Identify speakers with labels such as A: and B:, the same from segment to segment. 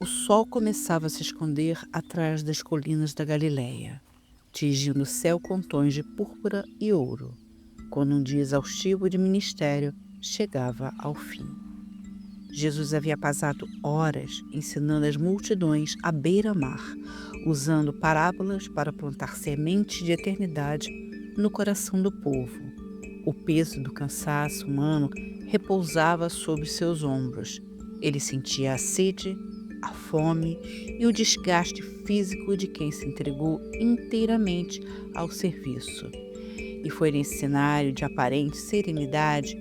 A: O sol começava a se esconder atrás das colinas da Galiléia, tingindo o céu com tons de púrpura e ouro, quando um dia exaustivo de ministério chegava ao fim. Jesus havia passado horas ensinando as multidões à beira-mar, usando parábolas para plantar sementes de eternidade no coração do povo. O peso do cansaço humano repousava sobre seus ombros. Ele sentia a sede, a fome e o desgaste físico de quem se entregou inteiramente ao serviço. E foi nesse cenário de aparente serenidade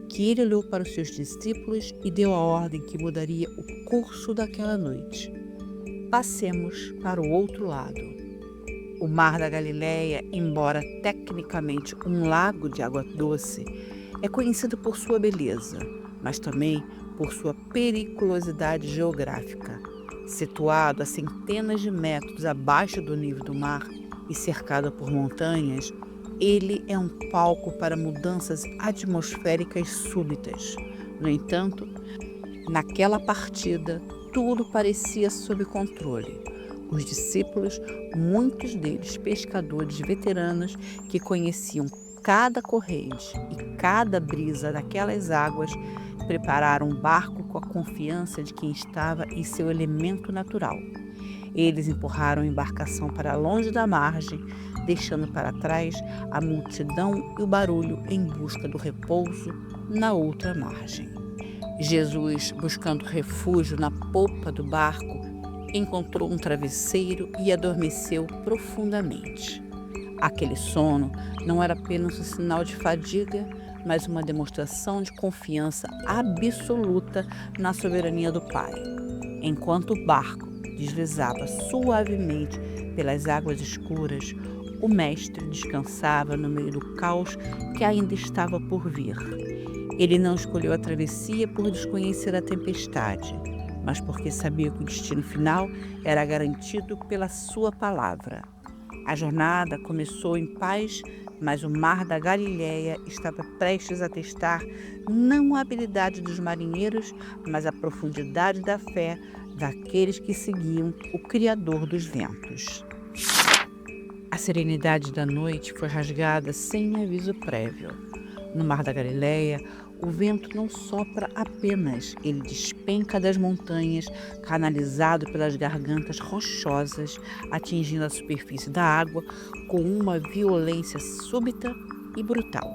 A: que ele olhou para os seus discípulos e deu a ordem que mudaria o curso daquela noite. Passemos para o outro lado. O Mar da Galileia, embora tecnicamente um lago de água doce, é conhecido por sua beleza, mas também por sua periculosidade geográfica. Situado a centenas de metros abaixo do nível do mar e cercado por montanhas, ele é um palco para mudanças atmosféricas súbitas. No entanto, naquela partida, tudo parecia sob controle. Os discípulos, muitos deles pescadores veteranos que conheciam cada corrente e cada brisa daquelas águas, prepararam um barco com a confiança de quem estava em seu elemento natural. Eles empurraram a embarcação para longe da margem, deixando para trás a multidão e o barulho em busca do repouso na outra margem. Jesus, buscando refúgio na polpa do barco, encontrou um travesseiro e adormeceu profundamente. Aquele sono não era apenas um sinal de fadiga, mas uma demonstração de confiança absoluta na soberania do Pai. Enquanto o barco deslizava suavemente pelas águas escuras, o mestre descansava no meio do caos que ainda estava por vir. Ele não escolheu a travessia por desconhecer a tempestade, mas porque sabia que o destino final era garantido pela sua palavra. A jornada começou em paz, mas o mar da Galiléia estava prestes a testar não a habilidade dos marinheiros, mas a profundidade da fé daqueles que seguiam o Criador dos ventos. A serenidade da noite foi rasgada sem aviso prévio. No mar da Galiléia, o vento não sopra apenas, ele despenca das montanhas, canalizado pelas gargantas rochosas, atingindo a superfície da água com uma violência súbita e brutal.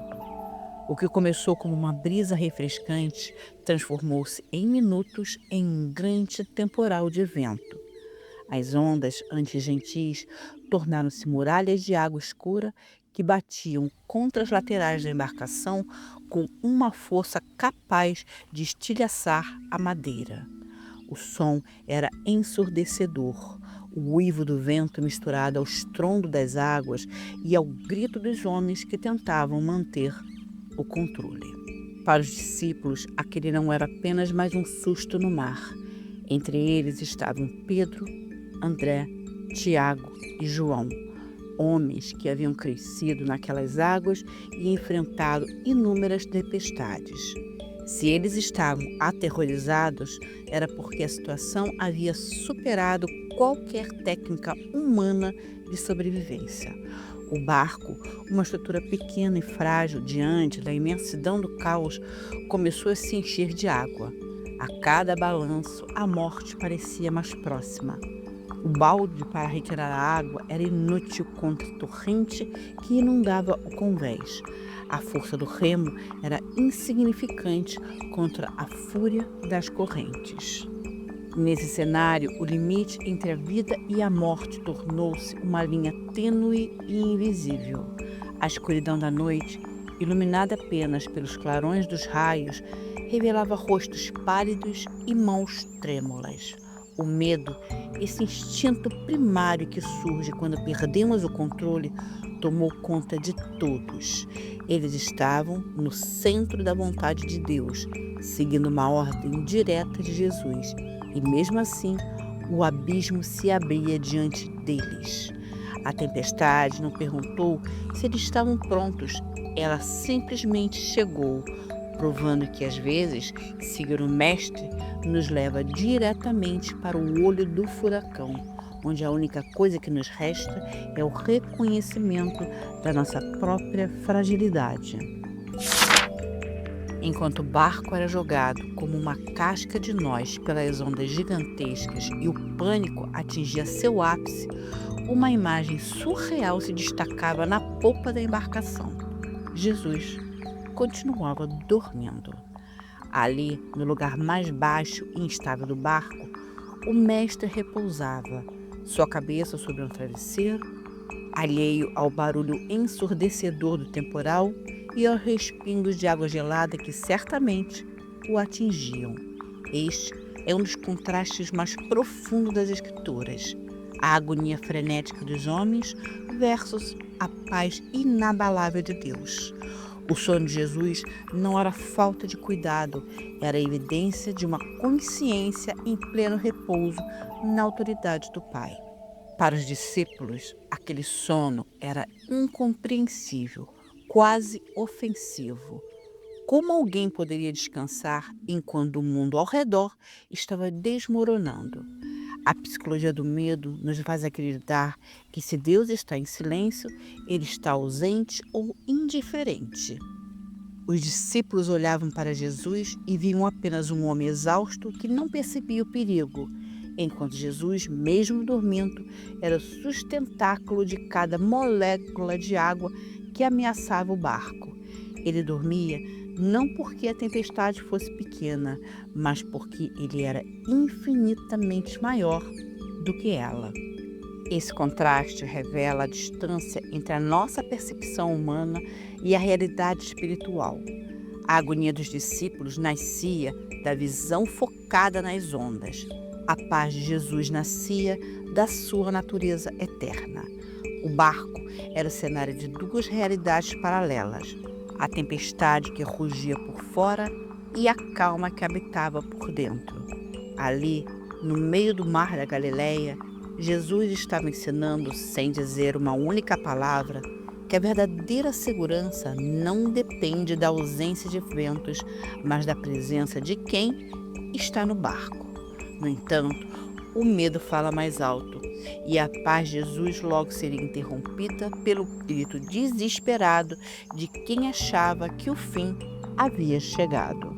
A: O que começou como uma brisa refrescante transformou-se em minutos em um grande temporal de vento. As ondas, antes gentis, tornaram-se muralhas de água escura que batiam contra as laterais da embarcação com uma força capaz de estilhaçar a madeira. O som era ensurdecedor, o uivo do vento misturado ao estrondo das águas e ao grito dos homens que tentavam manter o controle. Para os discípulos, aquele não era apenas mais um susto no mar. Entre eles estavam Pedro, André, Tiago e João, homens que haviam crescido naquelas águas e enfrentado inúmeras tempestades. Se eles estavam aterrorizados, era porque a situação havia superado qualquer técnica humana de sobrevivência. O barco, uma estrutura pequena e frágil diante da imensidão do caos, começou a se encher de água. A cada balanço, a morte parecia mais próxima. O balde para retirar a água era inútil contra a torrente que inundava o convés. A força do remo era insignificante contra a fúria das correntes. Nesse cenário, o limite entre a vida e a morte tornou-se uma linha tênue e invisível. A escuridão da noite, iluminada apenas pelos clarões dos raios, revelava rostos pálidos e mãos trêmulas. O medo, esse instinto primário que surge quando perdemos o controle, tomou conta de todos. Eles estavam no centro da vontade de Deus, seguindo uma ordem direta de Jesus. E mesmo assim, o abismo se abria diante deles. A tempestade não perguntou se eles estavam prontos, ela simplesmente chegou, provando que às vezes seguir o Mestre nos leva diretamente para o olho do furacão, onde a única coisa que nos resta é o reconhecimento da nossa própria fragilidade. Enquanto o barco era jogado como uma casca de nós pelas ondas gigantescas e o pânico atingia seu ápice, uma imagem surreal se destacava na popa da embarcação. Jesus continuava dormindo. Ali, no lugar mais baixo e instável do barco, o mestre repousava, sua cabeça sobre um travesseiro, alheio ao barulho ensurdecedor do temporal e aos respingos de água gelada que certamente o atingiam. Este é um dos contrastes mais profundos das Escrituras: a agonia frenética dos homens versus a paz inabalável de Deus. O sono de Jesus não era falta de cuidado, era a evidência de uma consciência em pleno repouso na autoridade do Pai. Para os discípulos, aquele sono era incompreensível, quase ofensivo. Como alguém poderia descansar enquanto o mundo ao redor estava desmoronando? A psicologia do medo nos faz acreditar que se Deus está em silêncio, ele está ausente ou indiferente. Os discípulos olhavam para Jesus e viam apenas um homem exausto que não percebia o perigo, enquanto Jesus, mesmo dormindo, era o sustentáculo de cada molécula de água que ameaçava o barco. Ele dormia não porque a tempestade fosse pequena, mas porque ele era infinitamente maior do que ela. Esse contraste revela a distância entre a nossa percepção humana e a realidade espiritual. A agonia dos discípulos nascia da visão focada nas ondas. A paz de Jesus nascia da sua natureza eterna. O barco era o cenário de duas realidades paralelas: a tempestade que rugia por fora e a calma que habitava por dentro. Ali, no meio do mar da Galileia, Jesus estava ensinando, sem dizer uma única palavra, que a verdadeira segurança não depende da ausência de ventos, mas da presença de quem está no barco. No entanto, o medo fala mais alto, e a paz de Jesus logo seria interrompida pelo grito desesperado de quem achava que o fim havia chegado.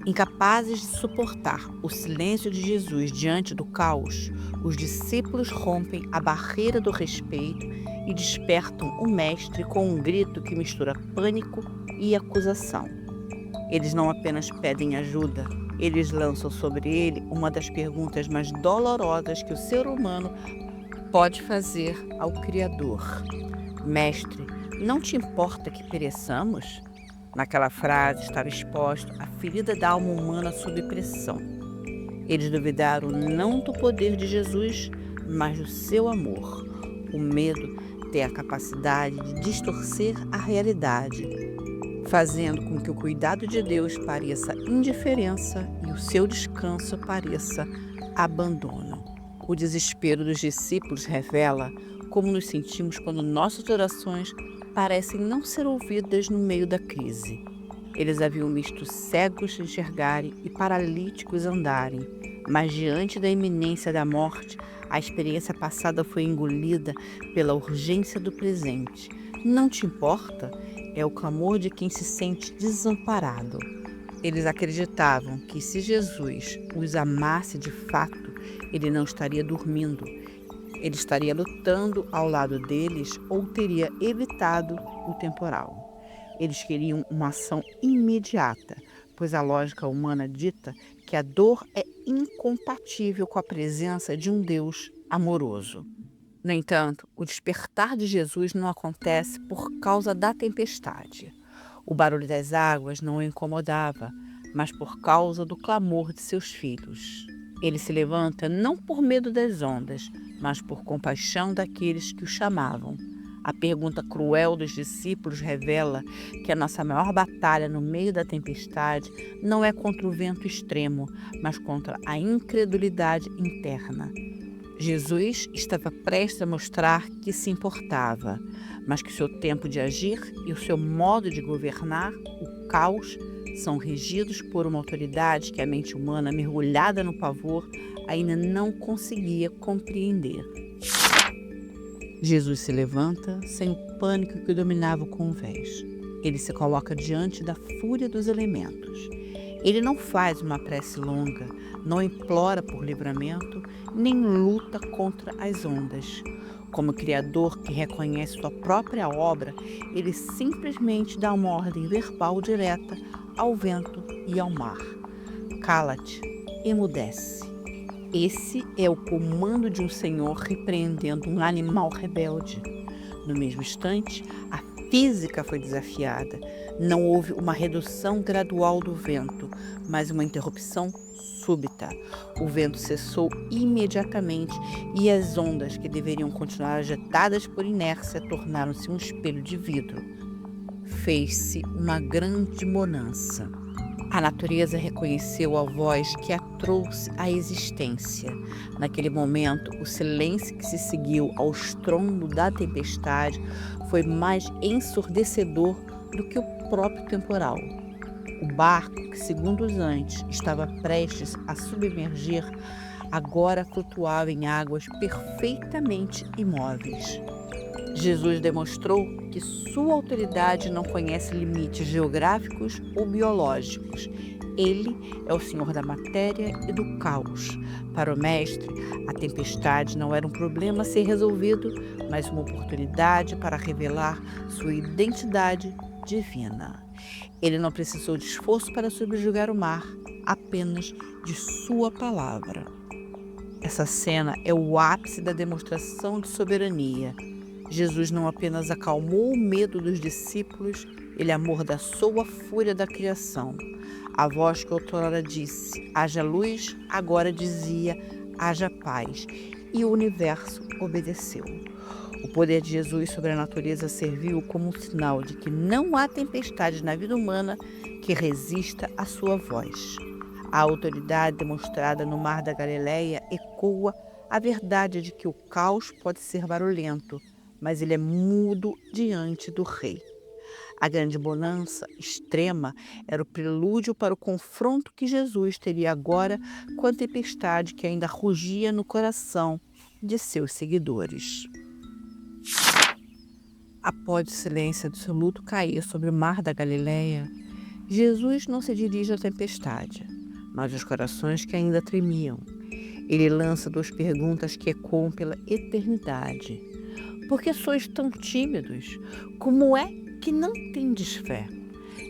A: Incapazes de suportar o silêncio de Jesus diante do caos, os discípulos rompem a barreira do respeito e despertam o Mestre com um grito que mistura pânico e acusação. Eles não apenas pedem ajuda, eles lançam sobre ele uma das perguntas mais dolorosas que o ser humano pode fazer ao Criador. Mestre, não te importa que pereçamos? Naquela frase estava exposta a ferida da alma humana sob pressão. Eles duvidaram não do poder de Jesus, mas do seu amor. O medo tem a capacidade de distorcer a realidade, fazendo com que o cuidado de Deus pareça indiferença e o seu descanso pareça abandono. O desespero dos discípulos revela como nos sentimos quando nossas orações parecem não ser ouvidas no meio da crise. Eles haviam visto cegos enxergarem e paralíticos andarem, mas diante da iminência da morte, a experiência passada foi engolida pela urgência do presente. Não te importa? É o clamor de quem se sente desamparado. Eles acreditavam que se Jesus os amasse de fato, ele não estaria dormindo. Ele estaria lutando ao lado deles ou teria evitado o temporal. Eles queriam uma ação imediata, pois a lógica humana dita que a dor é incompatível com a presença de um Deus amoroso. No entanto, o despertar de Jesus não acontece por causa da tempestade. O barulho das águas não o incomodava, mas por causa do clamor de seus filhos. Ele se levanta não por medo das ondas, mas por compaixão daqueles que o chamavam. A pergunta cruel dos discípulos revela que a nossa maior batalha no meio da tempestade não é contra o vento extremo, mas contra a incredulidade interna. Jesus estava prestes a mostrar que se importava, mas que o seu tempo de agir e o seu modo de governar, o caos, são regidos por uma autoridade que a mente humana, mergulhada no pavor, ainda não conseguia compreender. Jesus se levanta sem o pânico que dominava o convés. Ele se coloca diante da fúria dos elementos. Ele não faz uma prece longa, não implora por livramento, nem luta contra as ondas. Como criador que reconhece sua própria obra, ele simplesmente dá uma ordem verbal direta ao vento e ao mar. Cala-te, emudece. Esse é o comando de um senhor repreendendo um animal rebelde. No mesmo instante, a física foi desafiada. Não houve uma redução gradual do vento, mas uma interrupção súbita. O vento cessou imediatamente e as ondas, que deveriam continuar agitadas por inércia, tornaram-se um espelho de vidro. Fez-se uma grande bonança. A natureza reconheceu a voz que a trouxe à existência. Naquele momento, o silêncio que se seguiu ao estrondo da tempestade foi mais ensurdecedor do que o próprio temporal. O barco, que segundos antes estava prestes a submergir, agora flutuava em águas perfeitamente imóveis. Jesus demonstrou que sua autoridade não conhece limites geográficos ou biológicos. Ele é o Senhor da matéria e do caos. Para o Mestre, a tempestade não era um problema a ser resolvido, mas uma oportunidade para revelar sua identidade divina. Ele não precisou de esforço para subjugar o mar, apenas de sua palavra. Essa cena é o ápice da demonstração de soberania. Jesus não apenas acalmou o medo dos discípulos, ele amordaçou a fúria da criação. A voz que outrora disse, haja luz, agora dizia, haja paz, e o universo obedeceu. O poder de Jesus sobre a natureza serviu como um sinal de que não há tempestade na vida humana que resista à sua voz. A autoridade demonstrada no Mar da Galileia ecoa a verdade de que o caos pode ser barulhento, mas ele é mudo diante do Rei. A grande bonança extrema era o prelúdio para o confronto que Jesus teria agora com a tempestade que ainda rugia no coração de seus seguidores. Após o silêncio absoluto cair sobre o Mar da Galileia, Jesus não se dirige à tempestade, mas aos corações que ainda tremiam. Ele lança duas perguntas que ecoam pela eternidade. Por que sois tão tímidos? Como é que não tendes fé?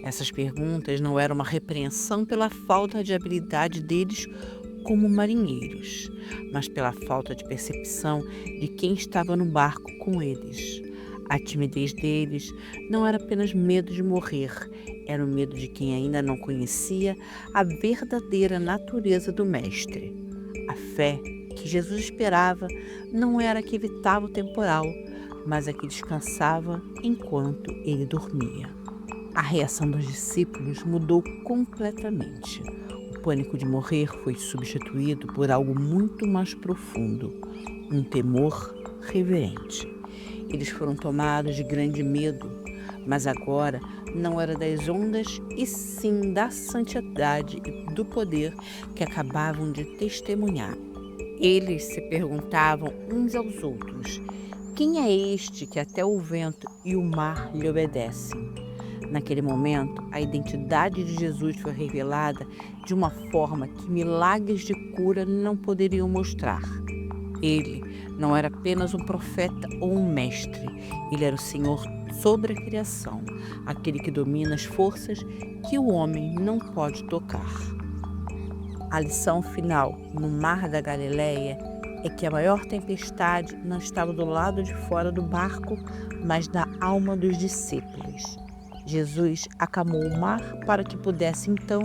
A: Essas perguntas não eram uma repreensão pela falta de habilidade deles como marinheiros, mas pela falta de percepção de quem estava no barco com eles. A timidez deles não era apenas medo de morrer, era o medo de quem ainda não conhecia a verdadeira natureza do Mestre. A fé que Jesus esperava não era a que evitava o temporal, mas a que descansava enquanto ele dormia. A reação dos discípulos mudou completamente. O pânico de morrer foi substituído por algo muito mais profundo, um temor reverente. Eles foram tomados de grande medo, mas agora não era das ondas e sim da santidade e do poder que acabavam de testemunhar. Eles se perguntavam uns aos outros: quem é este que até o vento e o mar lhe obedecem? Naquele momento, a identidade de Jesus foi revelada de uma forma que milagres de cura não poderiam mostrar. Ele não era apenas um profeta ou um mestre, ele era o Senhor sobre a criação, aquele que domina as forças que o homem não pode tocar. A lição final no Mar da Galileia é que a maior tempestade não estava do lado de fora do barco, mas na alma dos discípulos. Jesus acalmou o mar para que pudesse então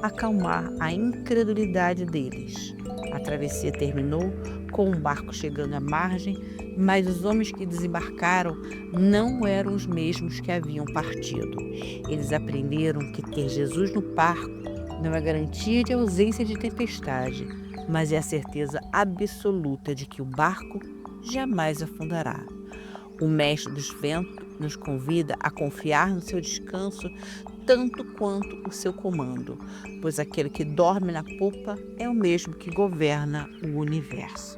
A: acalmar a incredulidade deles. A travessia terminou com o barco chegando à margem, mas os homens que desembarcaram não eram os mesmos que haviam partido. Eles aprenderam que ter Jesus no barco não é garantia de ausência de tempestade, mas é a certeza absoluta de que o barco jamais afundará. O mestre dos ventos nos convida a confiar no seu descanso tanto quanto o seu comando, pois aquele que dorme na popa é o mesmo que governa o universo.